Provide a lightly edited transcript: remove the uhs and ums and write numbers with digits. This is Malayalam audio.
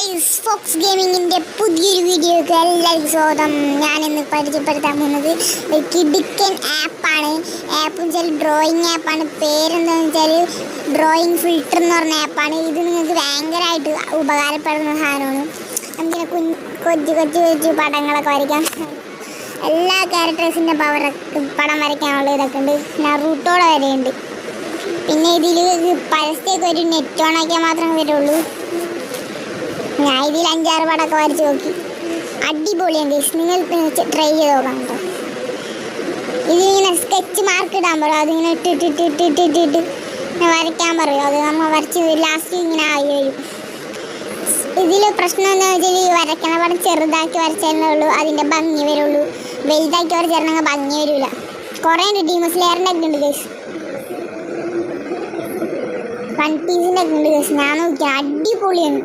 ഗൈസ്, ഫോക്സ് ഗെയിമിങ്ങിൻ്റെ പുതിയൊരു വീഡിയോക്ക് എല്ലാവർക്കും സ്വാഗതം. ഞാനിന്ന് പരിചയപ്പെടുത്താൻ പോകുന്നത് ഒരു കിഡിക്കൻ ആപ്പാണ്. ആപ്പ് വെച്ചാൽ ഡ്രോയിങ് ആപ്പാണ്. പേരെന്താണെന്ന് വെച്ചാൽ ഡ്രോയിങ് ഫിൽറ്റർ എന്ന് പറഞ്ഞ ആപ്പാണ്. ഇത് നിങ്ങൾക്ക് ഭയങ്കരമായിട്ട് ഉപകാരപ്പെടുന്ന സാധനമാണ്. നമുക്കിങ്ങനെ കൊച്ചു കൊച്ചു കൊച്ചു പടങ്ങളൊക്കെ വരയ്ക്കാം. എല്ലാ ക്യാരക്ടേഴ്സിൻ്റെ പടം വരയ്ക്കാനുള്ള ഇതൊക്കെ ഉണ്ട്. നറൂട്ടോടെ വരെയുണ്ട്. പിന്നെ ഇതിൽ പരസ്യമൊക്കെ ഒരു നെറ്റ് ഓൺ ആക്കിയാൽ മാത്രമേ വരുള്ളൂ. ഞാൻ ഇതിൽ 5-6 പടമൊക്കെ വരച്ച് നോക്കി. അടിപൊളിയാണ് ഗൈസ്, നിങ്ങൾ ട്രൈ ചെയ്ത് നോക്കാം കേട്ടോ. ഇതിങ്ങനെ സ്കെച്ച് മാർക്ക് ഇടാൻ പറയും. അതിങ്ങനെ ഇട്ടിട്ട് വരയ്ക്കാൻ പറയും. അത് നമ്മൾ വരച്ച് ലാസ്റ്റ് ഇങ്ങനെ ആയി വരും. ഇതിൽ പ്രശ്നം എന്താണെന്ന് വെച്ചാൽ വരയ്ക്കണ പടം ചെറുതാക്കി വരച്ചാലേ ഉള്ളൂ അതിൻ്റെ ഭംഗി വരുള്ളൂ. വലുതാക്കി വരച്ചിരുന്നെങ്കിൽ ഭംഗി വരില്ല. കുറേ ഉണ്ട്. ഡീമൺ സ്ലെയറിൻ്റെ ഒക്കെ ഉണ്ട് ഗൈസ്, വൺ പീസിൻ്റെ ഒക്കെ ഉണ്ട് ഗൈസ്. ഞാൻ നോക്കിയാൽ അടിപൊളിയാണ്.